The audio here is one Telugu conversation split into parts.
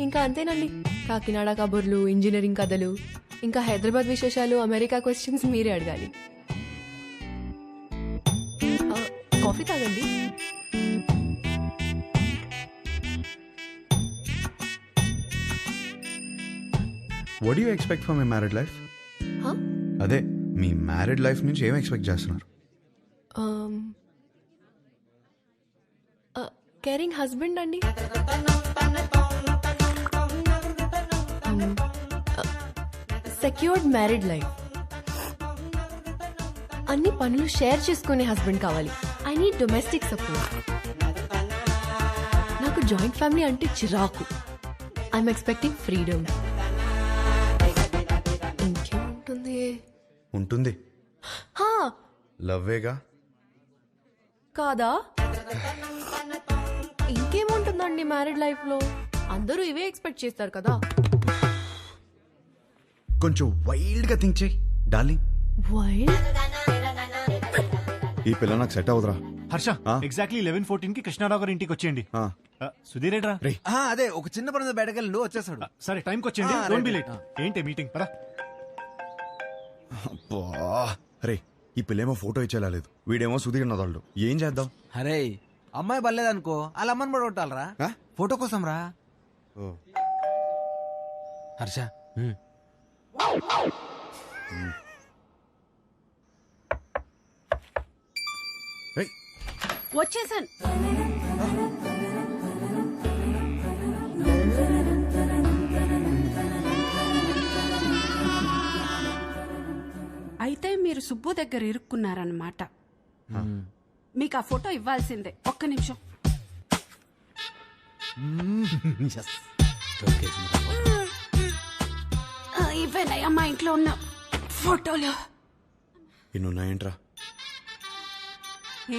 ఇంకా అంతేనండి. కాకినాడ కబుర్లు, ఇంజనీరింగ్ కథలు, ఇంకా హైదరాబాద్ విశేషాలు, అమెరికా క్వశ్చన్స్ మీరే అడగాలి. కాఫీ తాగండి. What do you expect for my married life? అదే మీ మ్యారీడ్ లైఫ్ నుంచి ఏం ఎక్స్పెక్ట్ చేస్తున్నారు? కేరింగ్ హస్బెండ్ అండి. Secured married life. అన్ని పనులు షేర్ చేసుకునే హస్బెండ్ కావాలి. I need domestic support. నాకు జాయింట్ ఫ్యామిలీ అంటే చిరాకు. I'm expecting freedom. ఇంకేముంటుంది? ఉంటుంది, లవ్వేగా. కాదా? ఇంకేముంటుందండి మ్యారీడ్ లైఫ్ లో? అందరూ ఇవే ఎక్స్పెక్ట్ చేస్తారు కదా. కొంచెం వైల్డ్ గా థింక్ చేయి డార్లింగ్. వైల్డ్? ఈ పిల్ల నాకు సెట్ అవుదరా. హర్ష, ఎగ్జాక్ట్లీ 11:14 కి కృష్ణారావు గారి ఇంటికి వచ్చేయండి. సుధీర్ ఏడ్రా? అదే ఒక చిన్న పని బయటకెళ్ళి వచ్చేసాడు. సరే టైంకి వచ్చేయండి. Don't be late. ఏంటి మీటింగ్? పరా. అరే ఈ పిల్లేమో ఫోటో ఇచ్చేలాలేదు, వీడేమో సుధీర్ నదాళ్ళు. ఏం చేద్దాం? అరే అమ్మాయి బలేదనుకో, వాళ్ళ అమ్మని కూడా కొట్టాలరా ఫోటో కోసం రా. హర్ష వచ్చేసాను. అయితే మీరు సుబ్బు దగ్గర ఇరుక్కున్నారన్నమాట. మీకు ఆ ఫోటో ఇవ్వాల్సిందే. ఒక్క నిమిషం. ఇవేనయ్యా మా ఇంట్లో ఉన్న ఫోటోలు. ఇన్నున్నాయంట్రా.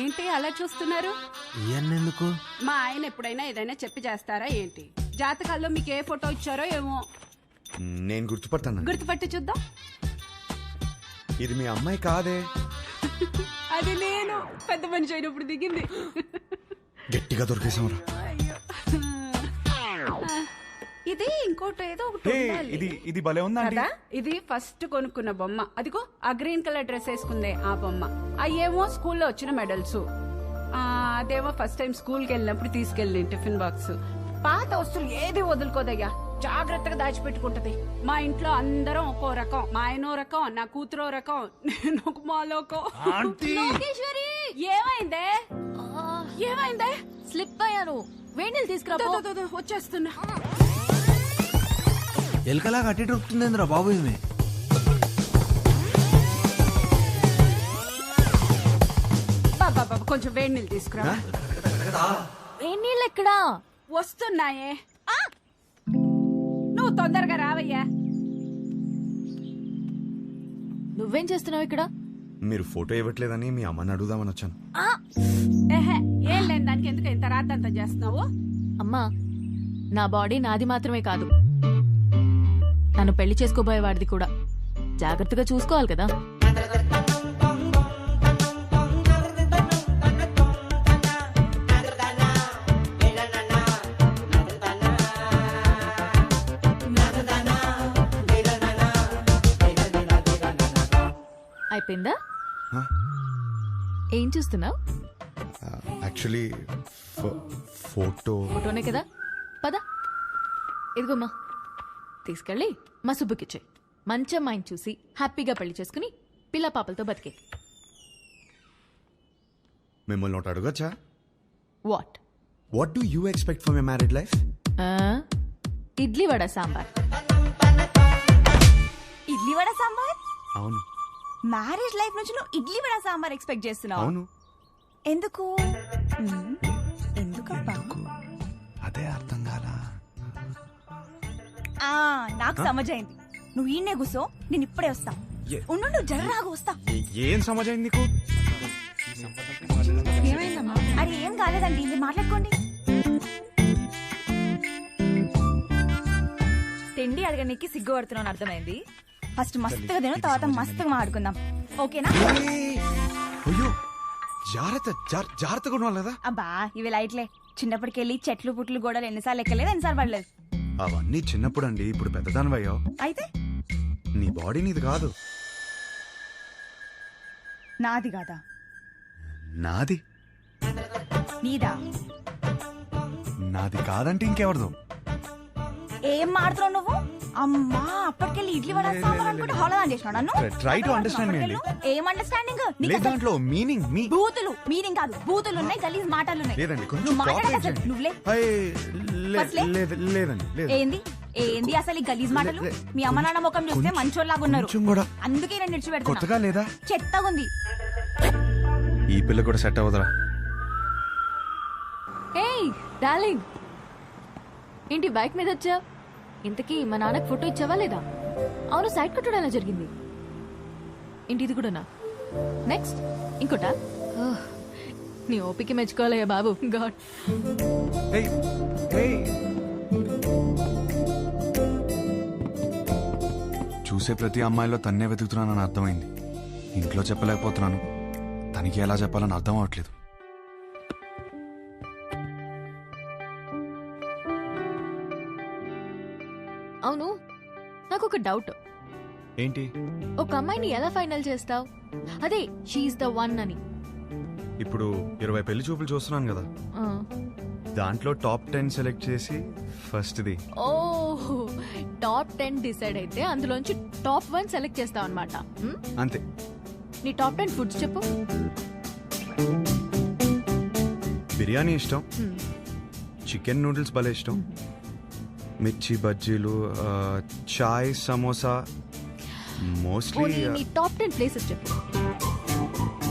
ఏంటి అలా చూస్తున్నారు? ఎందుకు? మా ఆయన ఎప్పుడైనా ఏదైనా చెప్పి చేస్తారా ఏంటి? జాతకాల్లో మీకు ఏ ఫోటో ఇచ్చారో ఏమో. నేను గుర్తుపడతాను. గుర్తుపట్టి చూద్దాం. ఇది మీ అమ్మాయి కాదే. అది నేను పెద్ద మనిషి అయినప్పుడు దిగింది. గట్టిగా దొరికేసాంరా. ఇది ఇంకోటి ఏదో ఒకటి ఉండాలి. ఇది భలే ఉందా కదా? ఇది ఫస్ట్ కొనుక్కున్న బొమ్మ. అదిగో ఆ గ్రీన్ కలర్ డ్రెస్ వేసుకుందే ఆ బొమ్మ. అయ్యేమో స్కూల్లో వచ్చిన మెడల్స్. అదేమో ఫస్ట్ టైం స్కూల్ కి వెళ్ళినప్పుడు తీసుకెళ్ళి టిఫిన్ బాక్స్. పాత వస్తువులు ఏది వదులుకోదయ్యా, జాగ్రత్తగా దాచిపెట్టుకుంటది. మా ఇంట్లో అందరం ఒక్కో రకం. మా ఆయనో రకం, నా కూతురో రకం, నేను ఒక మాలోకం. లోకేశ్వరి, ఏమైందే? ఏమైందే? స్లిప్ అయ్యాను. వేణీలు తీసుకురా. వచ్చేస్తున్నా. ఎలకలా కట్టి దొరుకుతుందేంద్రా బాబు. ఇది కొంచెం వేడి నీళ్ళు తీసుకురా. వేణీళ్ళు ఎక్కడా? వస్తున్నాయే. నువ్వు తొందరగా రావయ్యా. నువ్వేం చేస్తున్నావు ఇక్కడ? మీరు ఫోటో ఇవ్వట్లేదని మీ అమ్మని అడుగుదామని వచ్చాను. ఏం లేని దానికి ఎందుకు ఇంత రాద్దంతా చేస్తున్నావు? అమ్మా, నా బాడీ నాది మాత్రమే కాదు, నన్ను పెళ్లి చేసుకోబోయేవాడిది కూడా. జాగ్రత్తగా చూసుకోవాలి కదా. అయిపోయిందా? ఏం చూస్తున్నావు? యాక్చువల్లీ ఫోటోనే కదా. పద, ఇదిగోమ్మా, తీసుకెళ్ళి మా సుబ్బుకిచ్చే. మంచి అమ్మాయిని చూసి హ్యాపీగా పెళ్లి చేసుకుని పిల్ల పాపలతో బతికే. మిమ్మల్ని ఒకటి అడగచ్చా? What do you expect for my married life? Idli vada sambar. Idli vada sambar? అవును. మ్యారేజ్ లైఫ్ నుంచి నువ్వు ఇడ్లీ వడ సాంబార్ ఎక్స్పెక్ట్ చేస్తున్నావు? అవును. ఎందుకు? ఎందుకబ్బా? అదే అర్థం కాలా. నాకు సమజైంది. నువ్వు ఈయనే కూసో, నేను ఇప్పుడే వస్తా. ఉండు, జర్రాగా వస్తా. ఏం సమజైంది నీకు? అరే ఏం కాలేదండి, ఇది మాట్లాడుకోండి. తిండి అడగడానికి సిగ్గుపడుతున్నాను, అర్థమైంది. ఫస్ట్ మస్తుగా తిను, తర్వాత మస్తుగా మాట్లాడుకుందాం, ఓకేనా? అయ్యో జాగ్రత్తగా ఉండాలి కదా. అబ్బా ఇవి లైట్లే. చిన్నప్పటికెళ్ళి చెట్లు పుట్లు గోడలు ఎన్నిసార్లు ఎక్కలేదు, ఎన్నిసార్లు పడలేదు. అవన్నీ చిన్నప్పుడు అండి, ఇప్పుడు పెద్దదానివయ్యో. అయితే నీ బాడీ నీది కాదు. నాది కాదా? నాది. నీదా? నాది కాదంటే ఇంకెవరిదో. ఏం మాడుతున్నావు నువ్వు? అమ్మా, అప్పటికెళ్ళి ఇడ్లీ వడ సాంబార్ అనుకుంటే హోళదాన్ చేసినావు నన్ను. Try to understand me అండి. ఏం అండర్స్టాండింగ్? లేదు దాంట్లో మీనింగ్ మీ. బూతులు మీనింగ్ కాదు, బూతులు ఉన్నాయి, గలీజ్ మాటలు ఉన్నాయి. లేదండి, కొంచెం నువ్వు మాట్లాడక cooperate అసలు చేయండి. నువ్వులే. అయ్, లేదండి లేదు. ఏంది ఏంది అసలు ఈ గలీజ్ మాటలు? మీ అమ్మ నాన్న ముఖం చూస్తే కొంచెం- మంచోళ్ళలాగా ఉన్నారు, కొంచెం కూడా. అందుకే నేను నిడిచిపెడుతున్నా. కొత్తగా లేదా? చెత్తగా ఉంది. ఈ పిల్ల కూడా సెట్ అవ్వదురా. ఏయ్ డార్లింగ్, ఏంటి బైక్ మీద వచ్చా? ఇంతకీ మా నాన్నకి ఫోటో ఇచ్చావా లేదా? అవును, సైడ్ కట్టడం ఎలా జరిగింది? ఏంటి ఇది కూడానా? నెక్స్ట్ ఇంకోటా? ఓహ్, నీ ఓపిక మెచ్చుకోవాలయ్యా బాబు. గాడ్. ఏయ్, ఏయ్. చూసే ప్రతి అమ్మాయిలో తన్నే వెతుకుతున్నానని అర్థమైంది. ఇంట్లో చెప్పలేకపోతున్నాను, తనకి ఎలా చెప్పాలని అర్థం అవట్లేదు. అవును, నాకు ఒక డౌట్. ఏంటి? ఒక అమ్మాయిని ఎలా ఫైనల్ చేస్తావు? అదే షీఈ్ ద వన్ అని. ఇప్పుడు 20 పెళ్లి చూపులు చూస్తున్నాను కదా, ఆ. దాంట్లో టాప్ 10 సెలెక్ట్ చేసి ఫస్ట్ది. ఓ, టాప్ 10 డిసైడ్ అయితే అందులోంచి టాప్ 1 సెలెక్ట్ చేస్తావు అనమాట. అంతే. నీ టాప్ 10 ఫుడ్స్ చెప్పు. బిర్యానీ ఇష్టం, చికెన్ నూడిల్స్ భలే ఇష్టం, మిర్చి బజ్జీలు, చాయ్, సమోసా. మోస్ట్లీ పోనీ నీ టాప్ 10 ప్లేసెస్ చెప్పు.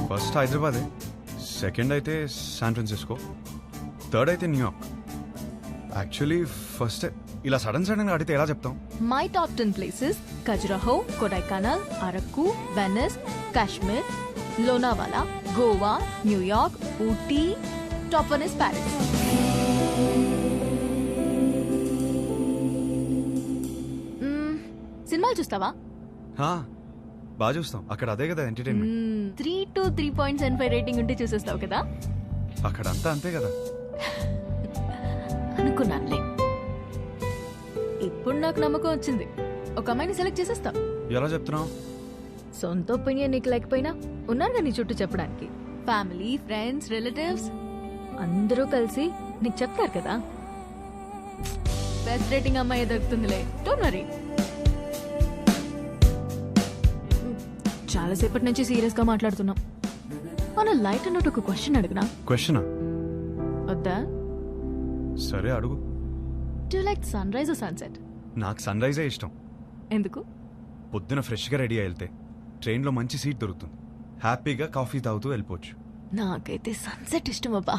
ఫస్ట్ హైదరాబాదే, సెకండ్ అయితే శాన్ ఫ్రాన్సిస్కో, థర్డ్ అయితే న్యూయార్క్. యాక్చువల్లీ ఫస్ట్ ఇలా సడన్ గా అడిగితే ఎలా చెప్తాం? My top 10 places: Khajuraho, Kodaikanal, Araku, Venus, Kashmir, Lonavala, Goa, New York, Ooty. Top 1 is Paris. సినిమాలు చూస్తావా? బాగా చూస్తాం, అక్కడ అదే కదా ఎంటర్టైన్మెంట్. 3 to 3.75 రేటింగ్ ఉంటే చూసేస్తావు కదా. అక్కడ అంతా అంతే కదా. అనుకున్నానులే. ఇప్పుడు నాకు నమ్మకం వచ్చింది, ఒక అమ్మాయిని సెలెక్ట్ చేసేస్తావు. ఎలా చెప్తున్నావు? సొంత ఒపీనియన్ నీకు లేకపోయినా ఉన్నారుగా నీ చుట్టూ చెప్పడానికి. ఫ్యామిలీ, ఫ్రెండ్స్, రిలేటివ్స్ అందరూ కలిసి నీకు చెప్తారు కదా. బెస్ట్ రేటింగ్ అమ్మాయి దొరుకుతుందిలే, డోంట్ వరీ. చాలాసేపటి నుంచి సీరియస్ గా మాట్లాడుతున్నాం. మన లైట్ అన్నట్టు ఒక క్వశ్చన్ అడిగినా? క్వశ్చనా? వద్దా? సరే అడుగు. Do you like sunrise or sunset? నాకు సన్ రైజే ఇష్టం. ఎందుకు? పొద్దున ఫ్రెష్గా రెడీ అయి వెళ్తే ట్రైన్లో మంచి సీట్ దొరుకుతుంది, హ్యాపీగా కాఫీ తాగుతూ వెళ్ళిపోవచ్చు. నాకైతే సన్సెట్ ఇష్టం అబ్బా.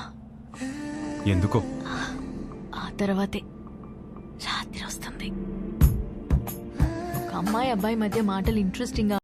ఎందుకో? ఆ తర్వాతే రాత్రి వస్తుంది. ఒక అమ్మాయి అబ్బాయి మధ్య మాటలు ఇంట్రెస్టింగ్ గా